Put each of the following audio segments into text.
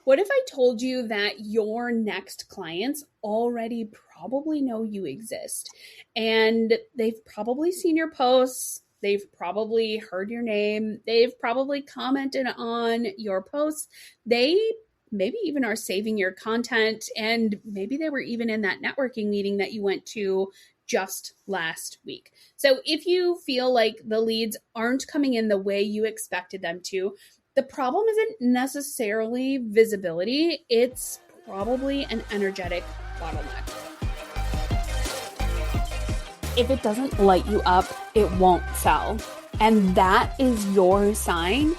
What if I told you that your next clients already probably know you exist and they've probably seen your posts, they've probably heard your name, they've probably commented on your posts, they maybe even are saving your content, and maybe they were even in that networking meeting that you went to just last week. So if you feel like the leads aren't coming in the way you expected them to, the problem isn't necessarily visibility, it's probably an energetic bottleneck. If it doesn't light you up, it won't sell. And that is your sign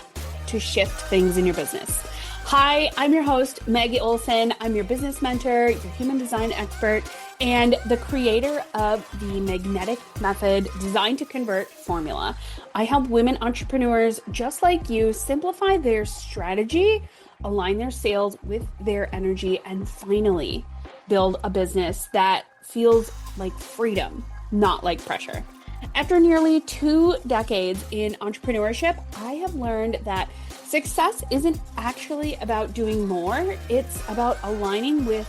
to shift things in your business. Hi, I'm your host, Maggie Olson. I'm your business mentor, your human design expert, and the creator of the Magnetic Method Designed to Convert formula. I help women entrepreneurs just like you simplify their strategy, align their sales with their energy, and finally build a business that feels like freedom, not like pressure. After nearly 2 decades in entrepreneurship, I have learned that success isn't actually about doing more. It's about aligning with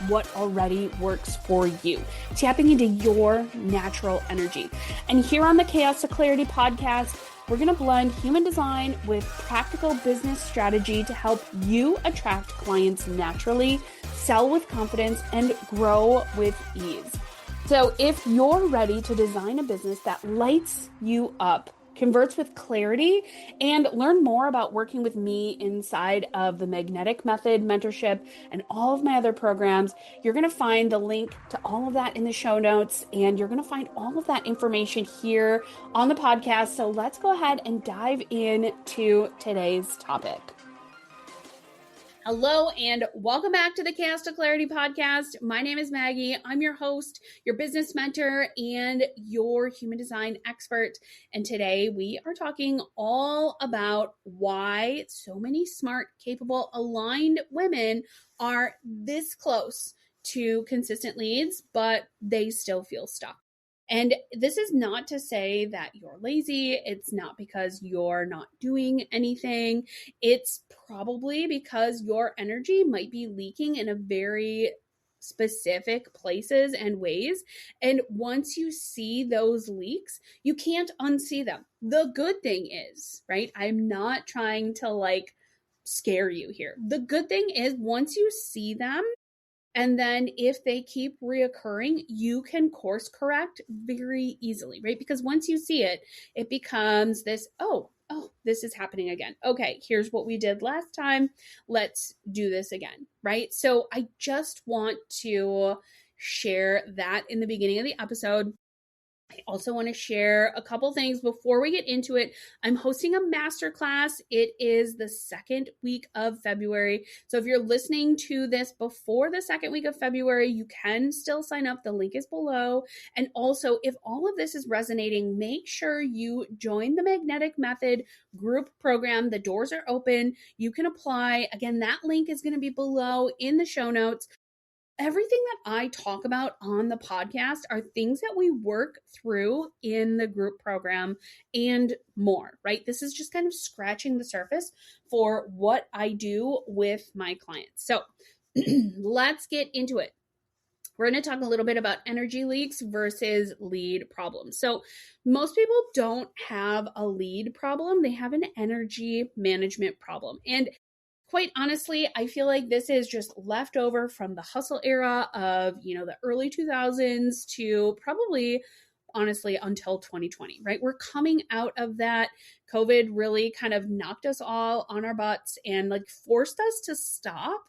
what already works for you, tapping into your natural energy. And here on the Chaos to Clarity podcast, we're going to blend human design with practical business strategy to help you attract clients naturally, sell with confidence, and grow with ease. So if you're ready to design a business that lights you up, converts with clarity, and learn more about working with me inside of the Magnetic Method mentorship and all of my other programs, you're going to find the link to all of that in the show notes, and you're going to find all of that information here on the podcast. So let's go ahead and dive into today's topic. Hello and welcome back to the Chaos to Clarity podcast. My name is Maggie. I'm your host, your business mentor, and your human design expert. And today we are talking all about why so many smart, capable, aligned women are this close to consistent leads, but they still feel stuck. And this is not to say that you're lazy. It's not because you're not doing anything. It's probably because your energy might be leaking in a very specific places and ways. And once you see those leaks, you can't unsee them. The good thing is, right? I'm not trying to scare you here. The good thing is once you see them, and then if they keep reoccurring, you can course correct very easily, right? Because once you see it, it becomes this, oh, this is happening again. Okay, here's what we did last time. Let's do this again, right? So I just want to share that in the beginning of the episode. I also want to share a couple things before we get into it. I'm hosting a masterclass. It is the second week of February. So if you're listening to this before the second week of February, you can still sign up. The link is below. And also, if all of this is resonating, make sure you join the Magnetic Method group program. The doors are open. You can apply. Again, that link is going to be below in the show notes. Everything that I talk about on the podcast are things that we work through in the group program and more, right? This is just kind of scratching the surface for what I do with my clients. So let's get into it. We're going to talk a little bit about energy leaks versus lead problems. So most people don't have a lead problem. They have an energy management problem. And quite honestly, I feel like this is just leftover from the hustle era of, the early 2000s to probably, honestly, until 2020, right? We're coming out of that. COVID really kind of knocked us all on our butts and forced us to stop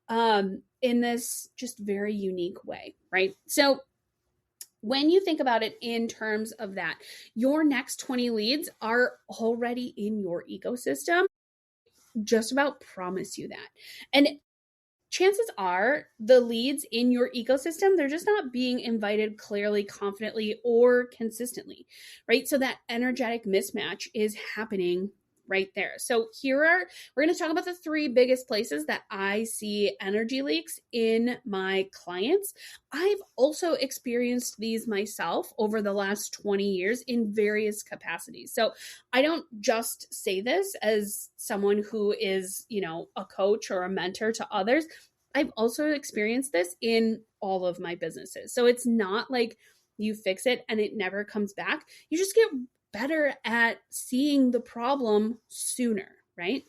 in this just very unique way, right? So when you think about it in terms of that, your next 20 leads are already in your ecosystem. Just about promise you that. And chances are the leads in your ecosystem, they're just not being invited clearly, confidently, or consistently, right? So that energetic mismatch is happening right there. So we're going to talk about the 3 biggest places that I see energy leaks in my clients. I've also experienced these myself over the last 20 years in various capacities. So I don't just say this as someone who is, a coach or a mentor to others. I've also experienced this in all of my businesses. So it's not like you fix it and it never comes back. You just get better at seeing the problem sooner, right?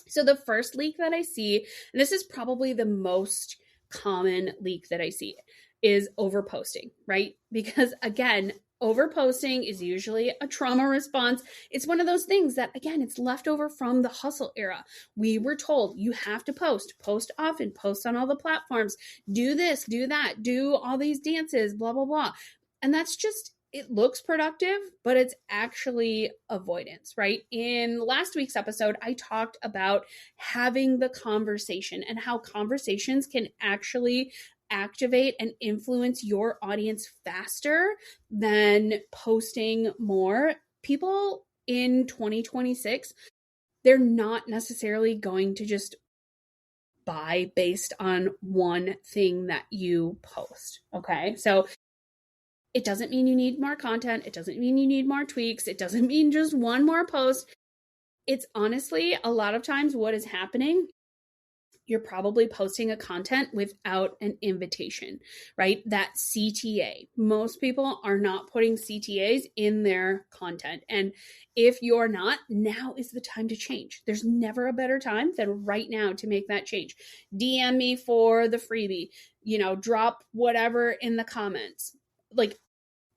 So the first leak that I see, and this is probably the most common leak that I see, is overposting, right? Because again, overposting is usually a trauma response. It's one of those things that, again, it's left over from the hustle era. We were told you have to post often, post on all the platforms, do this, do that, do all these dances, blah, blah, blah. And that's just, it looks productive, but it's actually avoidance, right? In last week's episode, I talked about having the conversation and how conversations can actually activate and influence your audience faster than posting more. People in 2026, they're not necessarily going to just buy based on one thing that you post. Okay. So it doesn't mean you need more content. It doesn't mean you need more tweaks. It doesn't mean just one more post. It's honestly, a lot of times what is happening, you're probably posting a content without an invitation, right? That CTA. Most people are not putting CTAs in their content. And if you're not, now is the time to change. There's never a better time than right now to make that change. DM me for the freebie, drop whatever in the comments. Like,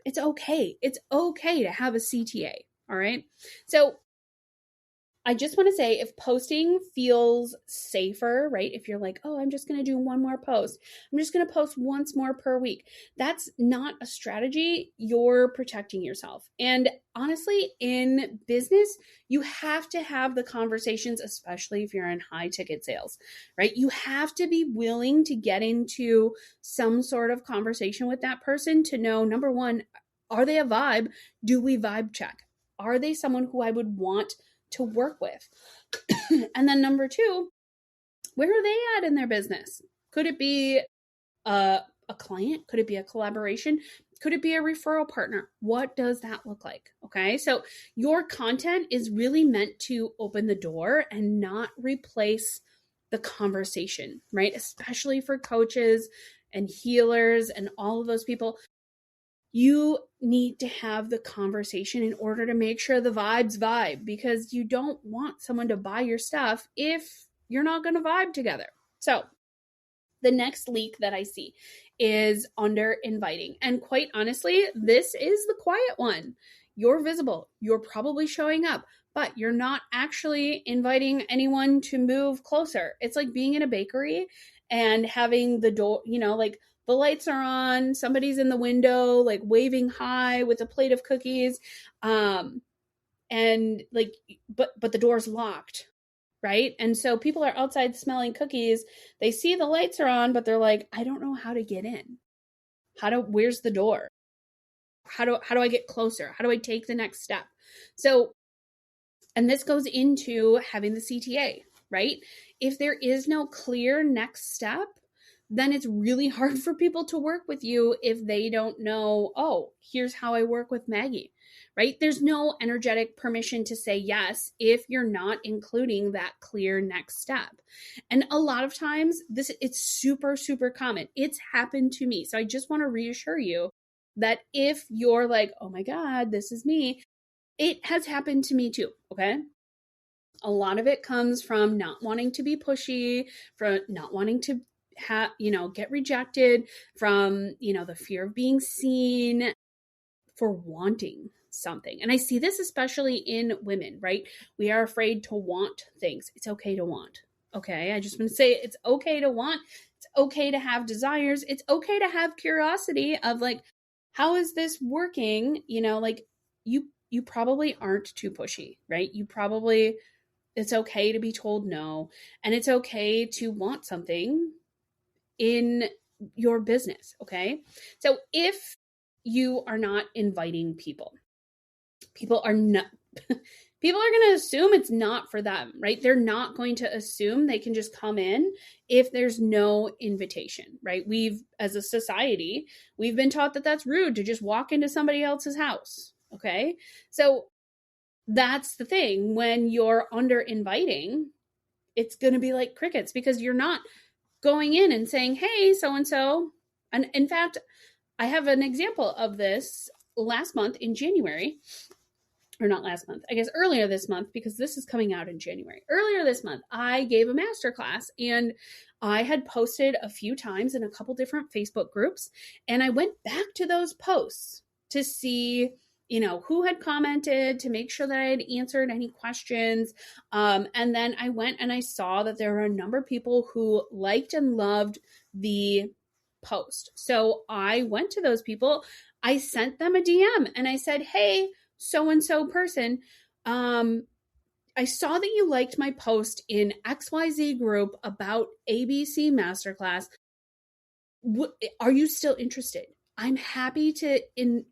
it's okay. It's okay to have a CTA. All right. So I just want to say, if posting feels safer, right? If you're like, oh, I'm just going to do one more post, I'm just going to post once more per week, that's not a strategy. You're protecting yourself. And honestly, in business, you have to have the conversations, especially if you're in high ticket sales, right? You have to be willing to get into some sort of conversation with that person to know, number one, are they a vibe? Do we vibe check? Are they someone who I would want to work with? And then number 2, where are they at in their business? Could it be a client? Could it be a collaboration? Could it be a referral partner? What does that look like? Okay. So your content is really meant to open the door and not replace the conversation, right? Especially for coaches and healers and all of those people. You need to have the conversation in order to make sure the vibes vibe, because you don't want someone to buy your stuff if you're not going to vibe together. So the next leak that I see is under inviting. And quite honestly, this is the quiet one. You're visible. You're probably showing up, but you're not actually inviting anyone to move closer. It's like being in a bakery and having the door, like the lights are on, somebody's in the window, like waving hi with a plate of cookies. And like, but the door's locked, right? And so people are outside smelling cookies. They see the lights are on, but they're like, I don't know how to get in. Where's the door? How do I get closer? How do I take the next step? So, and this goes into having the CTA, right? If there is no clear next step, then it's really hard for people to work with you if they don't know, oh, here's how I work with Maggie, right? There's no energetic permission to say yes if you're not including that clear next step. And a lot of times it's super, super common. It's happened to me. So I just want to reassure you that if you're like, oh my God, this is me, it has happened to me too, okay? A lot of it comes from not wanting to be pushy, from not wanting to get rejected, from, the fear of being seen, for wanting something. And I see this especially in women, right? We are afraid to want things. It's okay to want. Okay. I just want to say it's okay to want. It's okay to have desires. It's okay to have curiosity of like, how is this working? You probably aren't too pushy, right? It's okay to be told no, and it's okay to want something in your business. Okay. So if you are not inviting people are not, people are going to assume it's not for them, right? They're not going to assume they can just come in if there's no invitation, right? As a society, we've been taught that that's rude to just walk into somebody else's house. Okay. So that's the thing. When you're under inviting, it's going to be like crickets because you're not going in and saying, hey, so-and-so. And in fact, I have an example of this last month in January, or not last month, I guess earlier this month, because this is coming out in January. Earlier this month, I gave a masterclass and I had posted a few times in a couple different Facebook groups, and I went back to those posts to see, who had commented, to make sure that I had answered any questions. And then I went and I saw that there were a number of people who liked and loved the post. So I went to those people, I sent them a DM and I said, hey, so-and-so person, I saw that you liked my post in XYZ group about ABC Masterclass. Are you still interested? I'm happy to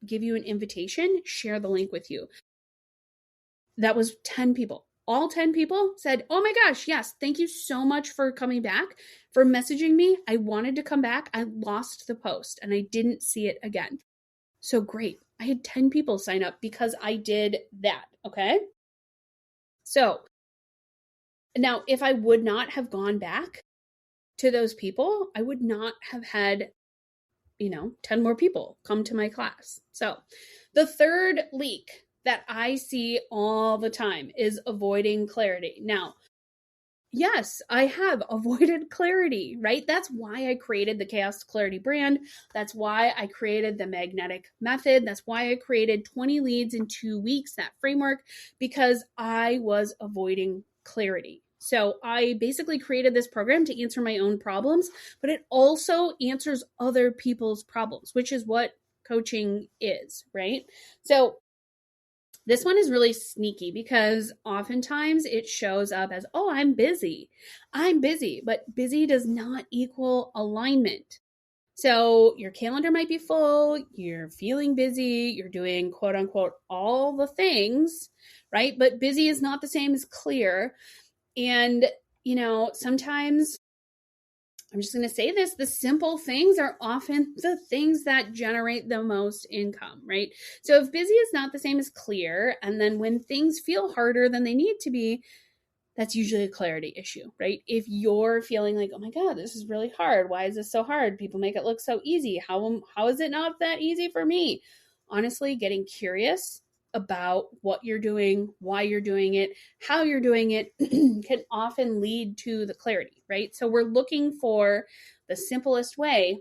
give you an invitation, share the link with you. That was 10 people. All 10 people said, oh my gosh, yes, thank you so much for coming back, for messaging me. I wanted to come back. I lost the post and I didn't see it again. So great. I had 10 people sign up because I did that. Okay. So now if I would not have gone back to those people, I would not have had 10 more people come to my class. So the third leak that I see all the time is avoiding clarity. Now, yes, I have avoided clarity, right? That's why I created the Chaos to Clarity brand. That's why I created the magnetic method. That's why I created 20 leads in 2 weeks, that framework, because I was avoiding clarity. So I basically created this program to answer my own problems, but it also answers other people's problems, which is what coaching is, right? So this one is really sneaky because oftentimes it shows up as, oh, I'm busy, but busy does not equal alignment. So your calendar might be full, you're feeling busy, you're doing quote unquote all the things, right? But busy is not the same as clear. And, sometimes, I'm just going to say this, the simple things are often the things that generate the most income, right? So if busy is not the same as clear, and then when things feel harder than they need to be, that's usually a clarity issue, right? If you're feeling like, oh my God, this is really hard. Why is this so hard? People make it look so easy. How is it not that easy for me? Honestly, getting curious about what you're doing, why you're doing it, how you're doing it can often lead to the clarity, right? So we're looking for the simplest way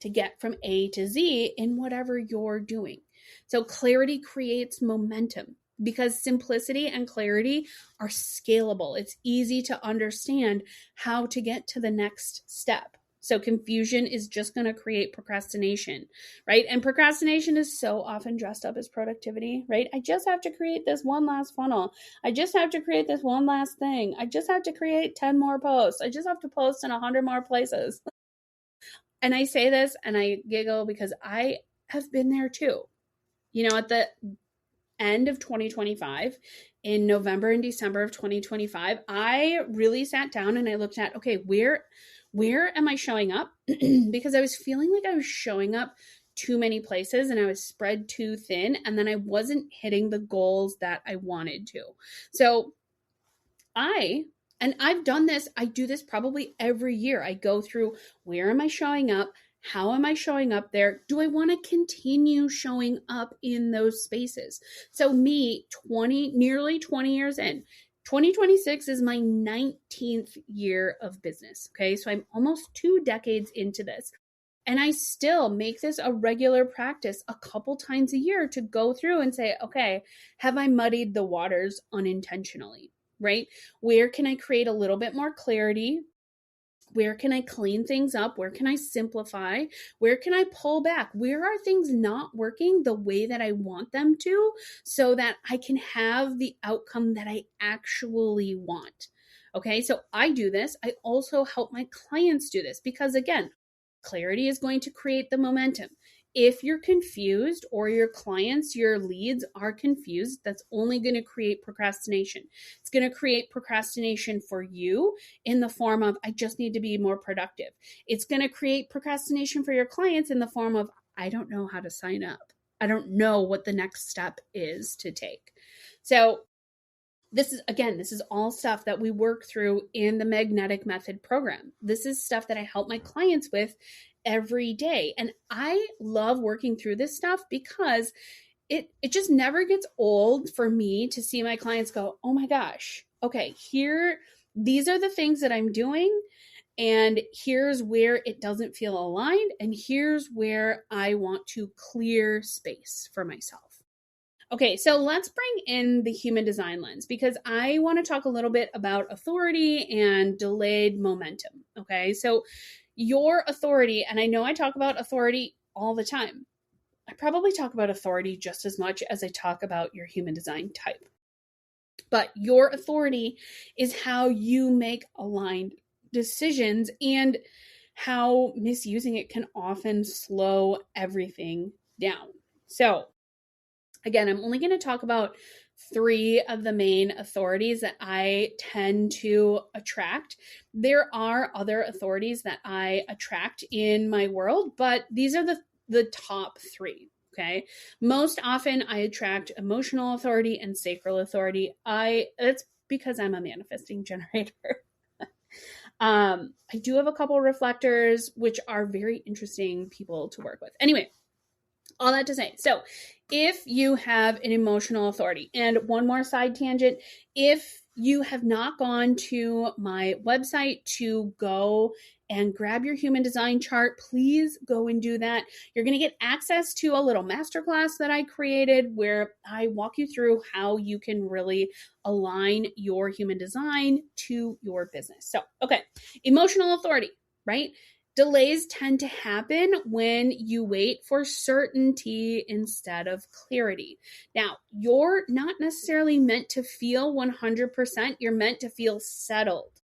to get from A to Z in whatever you're doing. So clarity creates momentum because simplicity and clarity are scalable. It's easy to understand how to get to the next step. So confusion is just going to create procrastination, right? And procrastination is so often dressed up as productivity, right? I just have to create this one last funnel. I just have to create this one last thing. I just have to create 10 more posts. I just have to post in 100 more places. And I say this and I giggle because I have been there too. At the end of 2025, in November and December of 2025, I really sat down and I looked at, okay, where am I showing up? Because I was feeling like I was showing up too many places and I was spread too thin, and then I wasn't hitting the goals that I wanted to. So I've done this, I do this probably every year. I go through, where am I showing up? How am I showing up there? Do I want to continue showing up in those spaces? So me, nearly 20 years in, 2026 is my 19th year of business. Okay. So I'm almost 2 decades into this. And I still make this a regular practice a couple times a year to go through and say, okay, have I muddied the waters unintentionally? Right? Where can I create a little bit more clarity? Where can I clean things up? Where can I simplify? Where can I pull back? Where are things not working the way that I want them to, so that I can have the outcome that I actually want? Okay, so I do this. I also help my clients do this because, again, clarity is going to create the momentum. if you're confused or your clients, your leads are confused, that's only going to create procrastination. It's going to create procrastination for you in the form of, I just need to be more productive. It's going to create procrastination for your clients in the form of, I don't know how to sign up. I don't know what the next step is to take. So this is all stuff that we work through in the Magnetic Method program. This is stuff that I help my clients with every day. And I love working through this stuff because it just never gets old for me to see my clients go, oh my gosh, okay, these are the things that I'm doing. And here's where it doesn't feel aligned. And here's where I want to clear space for myself. Okay, so let's bring in the human design lens because I want to talk a little bit about authority and delayed momentum. Okay, so your authority, and I know I talk about authority all the time. I probably talk about authority just as much as I talk about your human design type. But your authority is how you make aligned decisions and how misusing it can often slow everything down. So, again, I'm only going to talk about 3 of the main authorities that I tend to attract. There are other authorities that I attract in my world, but these are the top 3. Okay. Most often I attract emotional authority and sacral authority. It's because I'm a manifesting generator. I do have a couple reflectors, which are very interesting people to work with. Anyway, all that to say, so if you have an emotional authority, and one more side tangent, if you have not gone to my website to go and grab your human design chart, please go and do that. You're going to get access to a little masterclass that I created where I walk you through how you can really align your human design to your business. So, okay, emotional authority, right? Delays tend to happen when you wait for certainty instead of clarity. Now, you're not necessarily meant to feel 100%. You're meant to feel settled.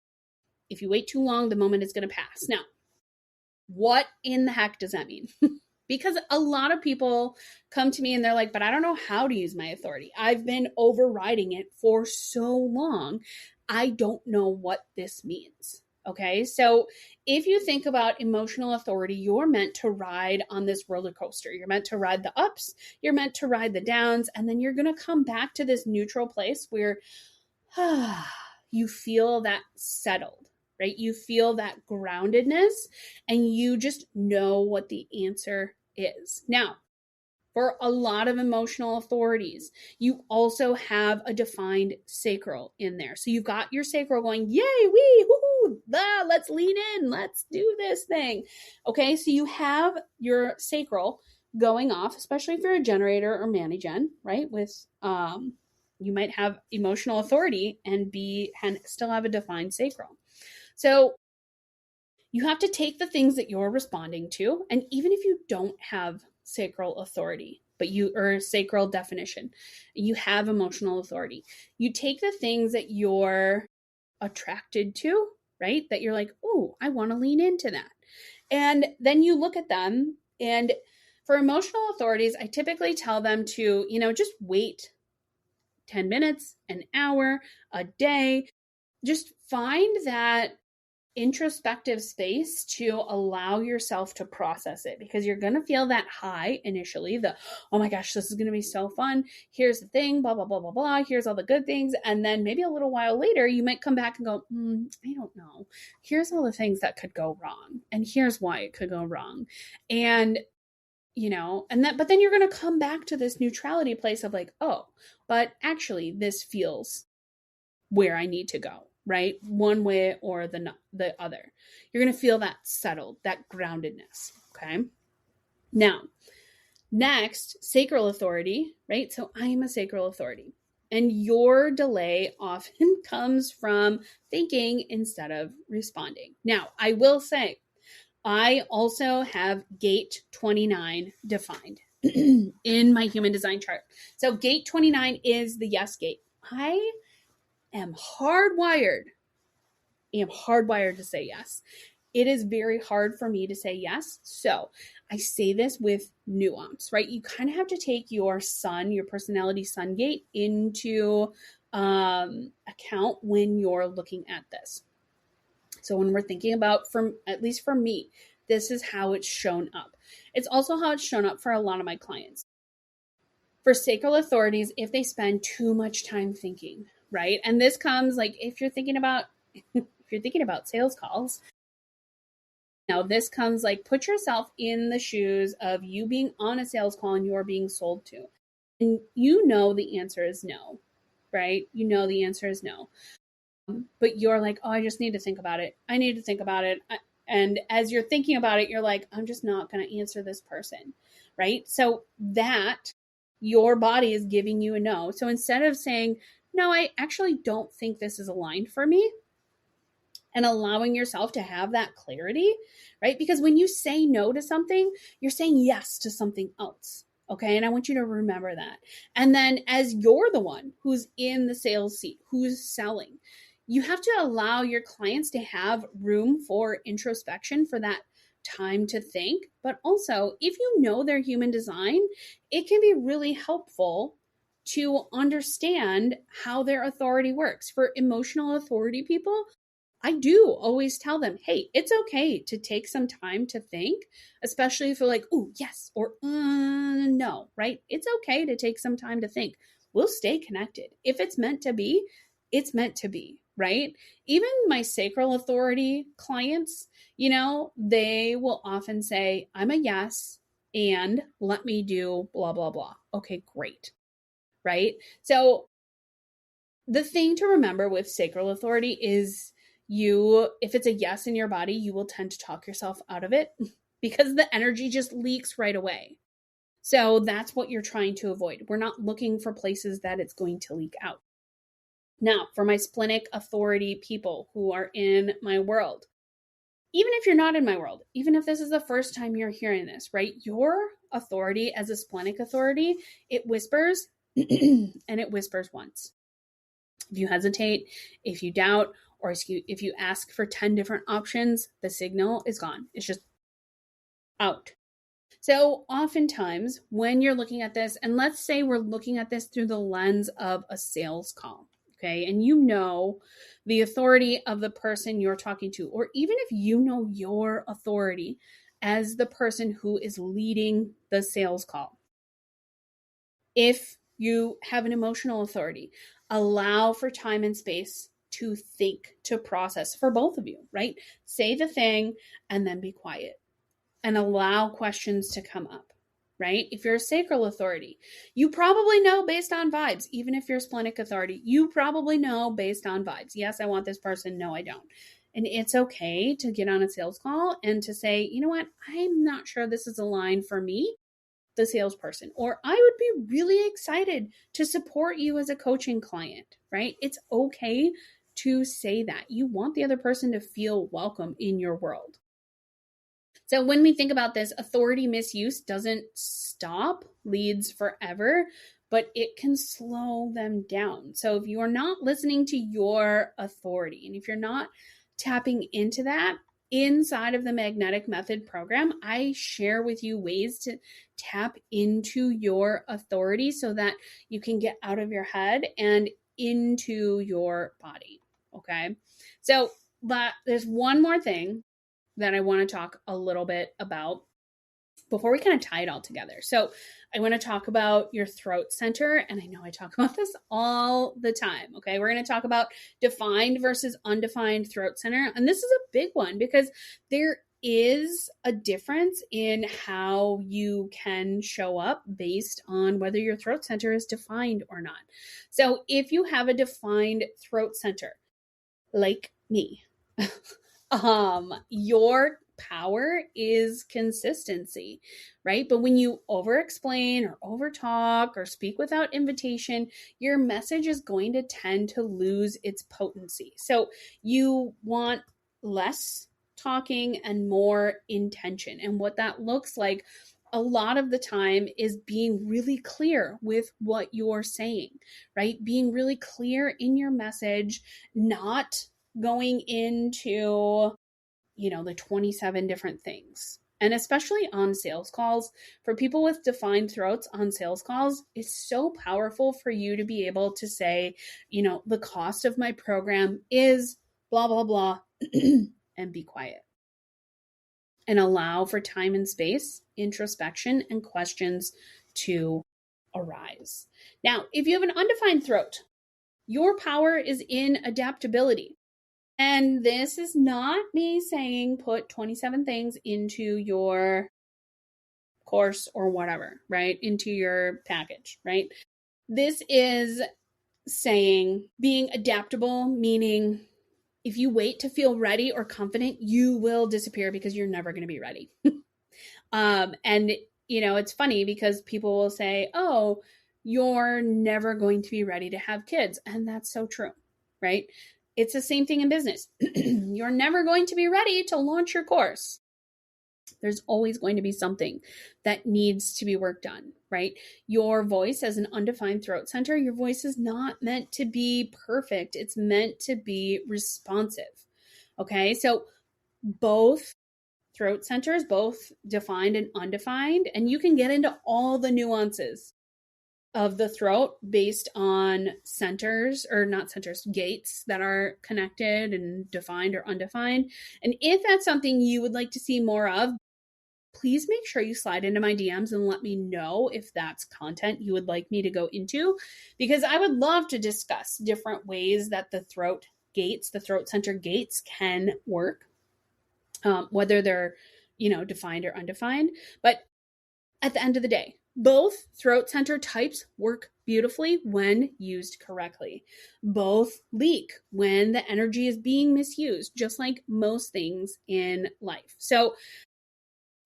If you wait too long, the moment is going to pass. Now, what in the heck does that mean? Because a lot of people come to me and they're like, but I don't know how to use my authority. I've been overriding it for so long. I don't know what this means. Okay, so if you think about emotional authority, you're meant to ride on this roller coaster. You're meant to ride the ups, you're meant to ride the downs, and then you're going to come back to this neutral place where you feel that settled, right? You feel that groundedness, and you just know what the answer is. Now, for a lot of emotional authorities, you also have a defined sacral in there. So you've got your sacral going, yay, wee, woohoo, let's lean in, let's do this thing. Okay, so you have your sacral going off, especially if you're a generator or mani-gen, right? With you might have emotional authority and still have a defined sacral. So you have to take the things that you're responding to, and even if you don't have sacral authority, or sacral definition, you have emotional authority. You take the things that you're attracted to, right? That you're like, oh, I want to lean into that. And then you look at them, and for emotional authorities, I typically tell them to, just wait 10 minutes, an hour, a day. Just find that introspective space to allow yourself to process it, because you're going to feel that high initially, oh my gosh, this is going to be so fun. Here's the thing, blah, blah, blah, blah, blah. Here's all the good things. And then maybe a little while later, you might come back and go, I don't know. Here's all the things that could go wrong. And here's why it could go wrong. And, but then you're going to come back to this neutrality place of like, oh, but actually this feels where I need to go. Right? One way or the other. You're going to feel that settled, that groundedness. Okay. Now, next, sacral authority, right? So I am a sacral authority, and your delay often comes from thinking instead of responding. Now, I will say, I also have gate 29 defined in my human design chart. So gate 29 is the yes gate. I am hardwired to say yes. it is very hard for me to say yes. So I say this with nuance, right? You kind of have to take your personality sun gate into account when you're looking at this. So when we're thinking about, at least for me, this is how it's shown up. It's also how it's shown up for a lot of my clients. For sacral authorities, if they spend too much time thinking, right? And this comes like if you're thinking about sales calls, now this comes like put yourself in the shoes of you being on a sales call and you're being sold to. And you know the answer is no, right? You know the answer is no. But you're like, oh, I just need to think about it. I need to think about it. And as you're thinking about it, you're like, I'm just not going to answer this person, right? So that your body is giving you a no. So instead of saying, no, I actually don't think this is aligned for me, and allowing yourself to have that clarity, right? Because when you say no to something, you're saying yes to something else. Okay. And I want you to remember that. And then as you're the one who's in the sales seat, who's selling, you have to allow your clients to have room for introspection, for that time to think. But also, if you know their human design, it can be really helpful to understand how their authority works. For emotional authority people, I do always tell them, hey, it's okay to take some time to think, especially if you're like, oh, yes, or no, right? It's okay to take some time to think. We'll stay connected. If it's meant to be, it's meant to be, right? Even my sacral authority clients, they will often say, I'm a yes, and let me do blah, blah, blah. Okay, great, right? So the thing to remember with sacral authority is if it's a yes in your body, you will tend to talk yourself out of it because the energy just leaks right away. So that's what you're trying to avoid. We're not looking for places that it's going to leak out. Now, for my splenic authority people who are in my world, even if you're not in my world, even if this is the first time you're hearing this, right? Your authority as a splenic authority, it whispers and it whispers once. If you hesitate, if you doubt, or if you ask for 10 different options, the signal is gone. It's just out. So oftentimes when you're looking at this, and let's say we're looking at this through the lens of a sales call, okay, and you know the authority of the person you're talking to, or even if you know your authority as the person who is leading the sales call. If you have an emotional authority, allow for time and space to think, to process for both of you, right? Say the thing and then be quiet and allow questions to come up, right? If you're a sacral authority, you probably know based on vibes. Even if you're a splenic authority, you probably know based on vibes. Yes, I want this person. No, I don't. And it's okay to get on a sales call and to say, you know what? I'm not sure this is aligned for me, the salesperson, or I would be really excited to support you as a coaching client, right? It's okay to say that. You want the other person to feel welcome in your world. So when we think about this, authority misuse doesn't stop leads forever, but it can slow them down. So if you're not listening to your authority, and if you're not tapping into that, inside of the Magnetic Method program, I share with you ways to tap into your authority so that you can get out of your head and into your body. Okay. So there's one more thing that I want to talk a little bit about before we kind of tie it all together. So I want to talk about your throat center. And I know I talk about this all the time. Okay. We're going to talk about defined versus undefined throat center. And this is a big one because there is a difference in how you can show up based on whether your throat center is defined or not. So if you have a defined throat center, like me, your power is consistency, right? But when you over explain or over talk or speak without invitation, your message is going to tend to lose its potency. So you want less talking and more intention. And what that looks like a lot of the time is being really clear with what you're saying, right? Being really clear in your message, not going into the 27 different things. And especially on sales calls, for people with defined throats on sales calls, it's so powerful for you to be able to say, the cost of my program is blah, blah, blah, and be quiet. And allow for time and space, introspection, and questions to arise. Now, if you have an undefined throat, your power is in adaptability. And this is not me saying put 27 things into your course or whatever, right? Into your package, right? This is saying being adaptable, meaning if you wait to feel ready or confident, you will disappear because you're never going to be ready. And, it's funny because people will say, oh, you're never going to be ready to have kids. And that's so true, right? It's the same thing in business. You're never going to be ready to launch your course. There's always going to be something that needs to be worked on, right? Your voice as an undefined throat center, your voice is not meant to be perfect. It's meant to be responsive. Okay. So both throat centers, both defined and undefined, and you can get into all the nuances of the throat based on gates that are connected and defined or undefined. And if that's something you would like to see more of, please make sure you slide into my DMs and let me know if that's content you would like me to go into, because I would love to discuss different ways that the throat center gates can work, whether they're, defined or undefined. But at the end of the day, both throat center types work beautifully when used correctly. Both leak when the energy is being misused, just like most things in life. So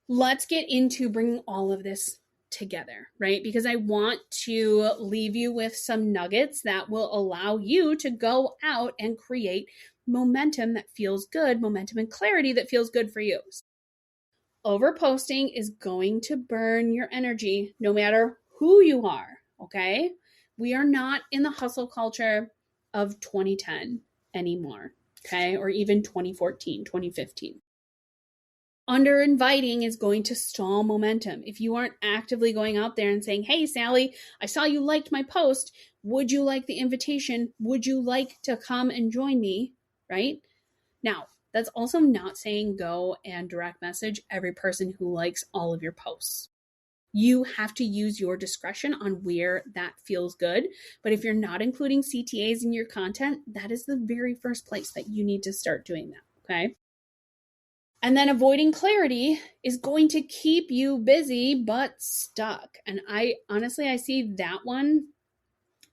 let's get into bringing all of this together, right? Because I want to leave you with some nuggets that will allow you to go out and create momentum that feels good, momentum and clarity that feels good for you. Overposting is going to burn your energy no matter who you are, okay? We are not in the hustle culture of 2010 anymore, okay? Or even 2014, 2015. Under inviting is going to stall momentum. If you aren't actively going out there and saying, hey, Sally, I saw you liked my post. Would you like the invitation? Would you like to come and join me, right? Now, that's also not saying go and direct message every person who likes all of your posts. You have to use your discretion on where that feels good. But if you're not including CTAs in your content, that is the very first place that you need to start doing that, okay? And then avoiding clarity is going to keep you busy but stuck. And I see that one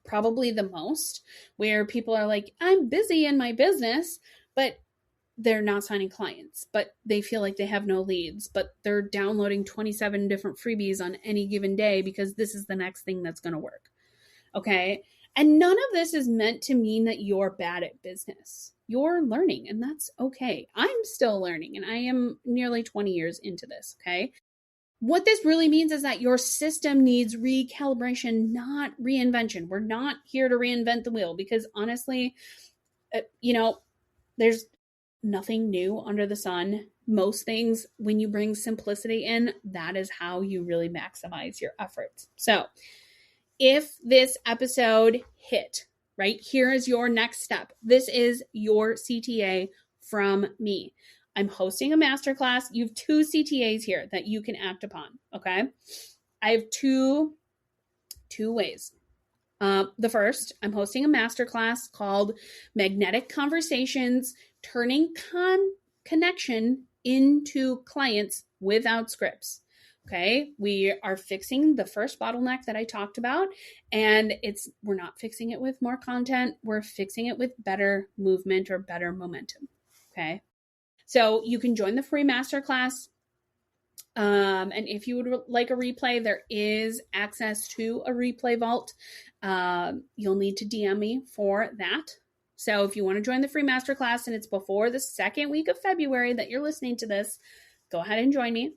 probably the most, where people are like, I'm busy in my business, but they're not signing clients, but they feel like they have no leads, but they're downloading 27 different freebies on any given day because this is the next thing that's going to work. Okay. And none of this is meant to mean that you're bad at business. You're learning, and that's okay. I'm still learning, and I am nearly 20 years into this. Okay. What this really means is that your system needs recalibration, not reinvention. We're not here to reinvent the wheel because honestly, there's nothing new under the sun. Most things, when you bring simplicity in, that is how you really maximize your efforts. So if this episode hit, right, here is your next step. This is your CTA from me. I'm hosting a masterclass. You have 2 CTAs here that you can act upon, okay? I have two ways. The first, I'm hosting a masterclass called Magnetic Conversations, Turning Connection into Clients Without Scripts. Okay, we are fixing the first bottleneck that I talked about, and we're not fixing it with more content. We're fixing it with better movement or better momentum. Okay, so you can join the free masterclass. And if you would like a replay, there is access to a replay vault. You'll need to DM me for that. So if you want to join the free masterclass and it's before the second week of February that you're listening to this, go ahead and join me.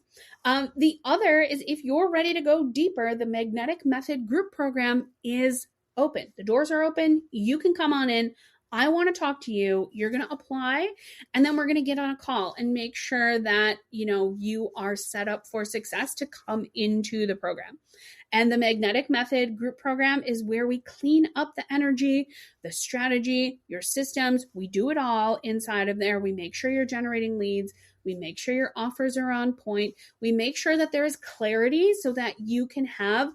The other is if you're ready to go deeper, the Magnetic Method group program is open. The doors are open. You can come on in. I want to talk to you. You're going to apply, and then we're going to get on a call and make sure that, you are set up for success to come into the program. And the Magnetic Method group program is where we clean up the energy, the strategy, your systems. We do it all inside of there. We make sure you're generating leads. We make sure your offers are on point. We make sure that there is clarity so that you can have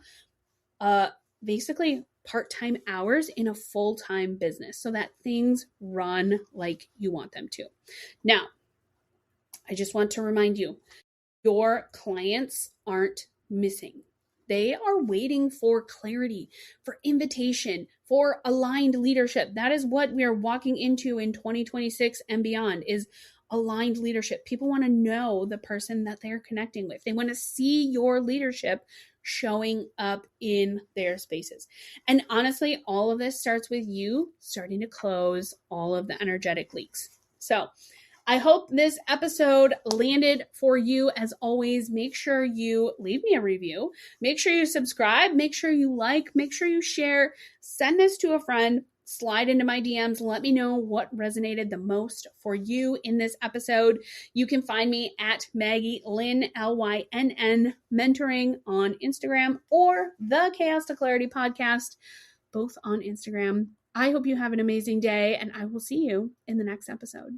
basically part-time hours in a full-time business so that things run like you want them to. Now, I just want to remind you, your clients aren't missing. They are waiting for clarity, for invitation, for aligned leadership. That is what we are walking into in 2026 and beyond, is aligned leadership. People want to know the person that they're connecting with. They want to see your leadership showing up in their spaces. And honestly, all of this starts with you starting to close all of the energetic leaks. So I hope this episode landed for you. As always, make sure you leave me a review. Make sure you subscribe. Make sure you like. Make sure you share. Send this to a friend. Slide into my DMs. Let me know what resonated the most for you in this episode. You can find me at Maggie Lynn, Lynn, mentoring on Instagram, or the Chaos to Clarity podcast, both on Instagram. I hope you have an amazing day, and I will see you in the next episode.